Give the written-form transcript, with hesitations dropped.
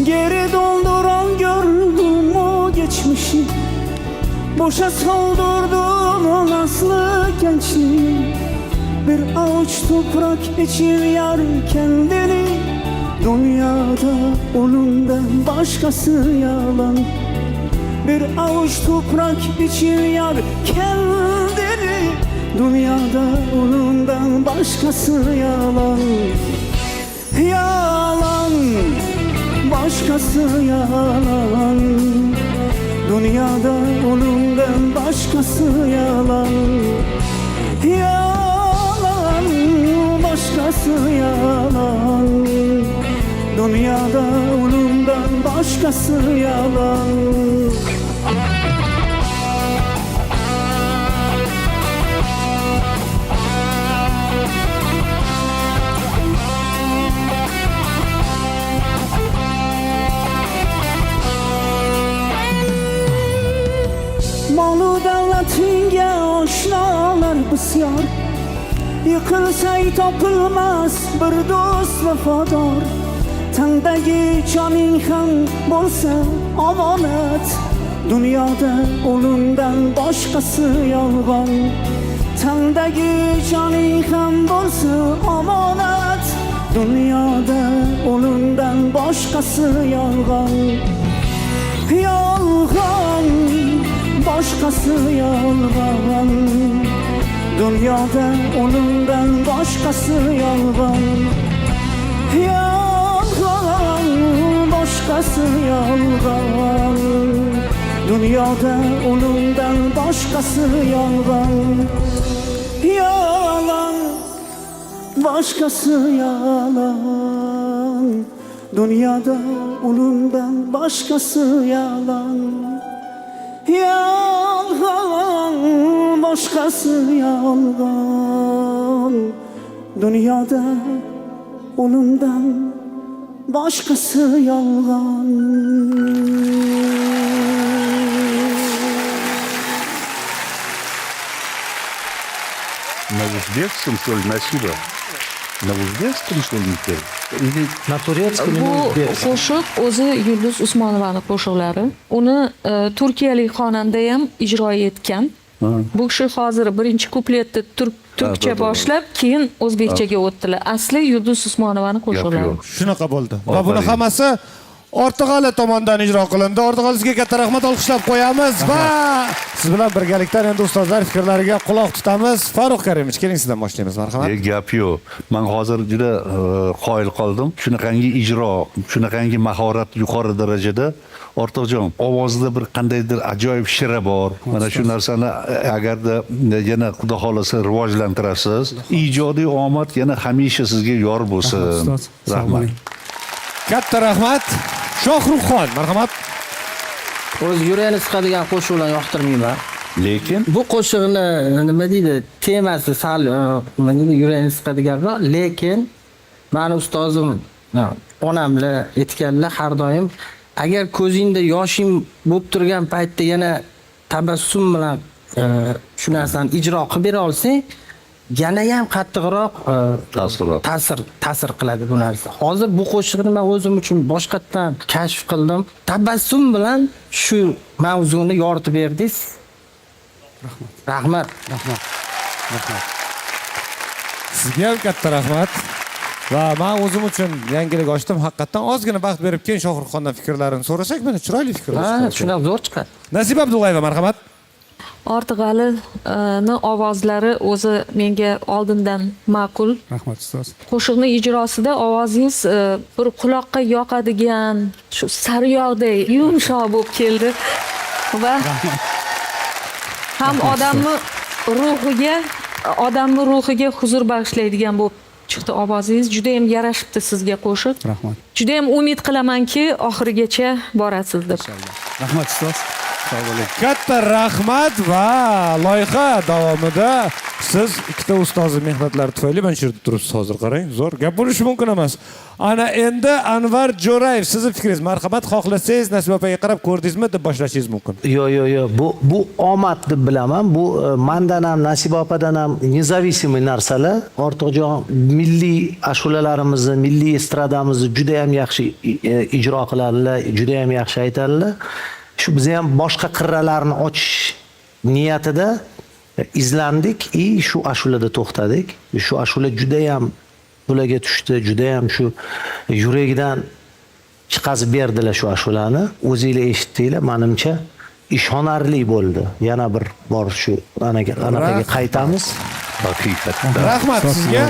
Geri dolduran gördüm o geçmişi, boşa soldurdum o nazlı gençliği. Bir avuç toprak için yar kendini, dünyada onundan başkası yalan. Bir avuç toprak için yar kendini, dünyada onundan başkası yalan. Yalan, başkası yalan. Dünyada onundan başkası yalan. Yalan, başkası yalan. Dünyada onundan başkası yalan. Malı devletinge aşnalar bisyor, yıkılsa topulmaz bir dost vefadar. Tandagi caning ham bo'lsa omonat, dünyada onundan başkası yolg'on. Tandagi caning ham bo'lsa omonat, dünyada onundan başkası yolg'on. Yolg'on, başkası yolg'on. Dünyada onundan başkası yolg'on. Yolg'on, başkası yolg'on. Dünyada onundan başkası yolg'on. Yalan, başkası yalan. Dünyada onundan başkası yalan. Yalan, başkası yalan. Dünyada onundan başkası yalan. На узбекском, что ли, Насиба? На узбекском, что ли, Михаил? Или На турецком или Bu o'zbek? qo'shiq o'zi Yulduz Usmonovani qo'shiqlari. Uni turkiyalik xonanda ham ijro etgan. Bu kishi hozir birinchi kupletni turkcha boshlab, keyin o'zbekchaga o'tdilar. Asli Yulduz Usmonovani qo'shiqlari. yapıyor? Shunaqa bo'ldi. Va buni hammasi Ortiqali tomonidan ijro qilindi. Ortiqali sizga katta rahmat olqishlab qo'yamiz va siz bilan birgalikda endi ustozlar fikrlariga quloq tutamiz. Farruh Karimov, keling sizdan boshlaymiz, marhamat. Gap yo'q. Men hozir juda qoyil qoldim. Shunaqangi ijro, shunaqangi mahorat yuqori darajada. Ortiqjon, ovozida bir qandaydir ajoyib shira bor. Mana shu narsani agarda yana Xudo xolasa rivojlantirasiz, ijodiy omad yana hamisha sizga yor bo'lsin. Rahmat. Katta rahmat. Shohruxxon, marhamat. O'z yurakni siqadigan qo'shiqlarni yoqtirmayman. Lekin Bu qo'shiqni nima deydi, temasi sal nima deydi, yurakni siqadiganroq, lekin mani ustozim onamlar aytganlar har doim agar ko'zingda yoshing bo'lib turgan paytda yana tabassum bilan shu narsani ijro qilib bera olsang, yana ham qattiqroq ta'sir qiladi bu narsa. Hozir bu qo'shiqni men o'zim uchun boshqatdan kashf qildim. Tabassum bilan shu mavzuni yoritib berdingiz. Rahmat. Sizga ham katta rahmat. Va men o'zim uchun yangilik ochdim. Haqiqatan ozgina vaqt berib keyin Shohruxxondan fikrlarini so'rasak, mana chiroyli fikrlar. Ha, shunaqa zo'r chiqadi. Nasiba Abdullayeva, marhamat. Ortiqalini ovozlari o'zi menga oldindan ma'qul. Rahmat ustoz. Qo'shiqni ijrosida ovozingiz bir quloqqa yoqadigan, shu sariyog'dek yumshoq bo'lib keldi va ham odamni ruhiga huzur bag'ishlaydigan bo'lib chiqdi ovozingiz. Juda ham yarashibdi sizga qo'shiq. Rahmat. Juda ham umid qilamanki, oxirigacha borasiz deb. Rahmat ustoz. Katta rahmat va loyiha davomida siz ikkita ustozni mehnatlari tufayli mana shu yerda turibsiz hozir qarang. Zo'r gap bo'lishi mumkin emas. Ana endi Anvar Jo'rayev sizni fikringiz. Marhamat, xohlasangiz Nasiba opaga qarab ko'rdingizmi deb boshlashingiz mumkin. Yo'q. Bu omad deb bilaman. Bu mendan ham Nasiba opadan ham независимый narsalar. Ortiqjon milliy ashulalarimizni, milliy estradamizni juda ham yaxshi ijro qiladilar, juda ham yaxshi aytadilar. Shu biz ham boshqa qirralarni ochish niyatida izlandik и shu ashulada to'xtadik. Shu ashula juda ham ularga tushdi, juda ham shu yuragidan chiqazib berdilar shu ashulani. O'zingizlar eshitdinglar, menimcha ishonarli bo'ldi. Yana bir bor shu anaqaga qaytamiz. Haqiqatdan. Rahmat sizga.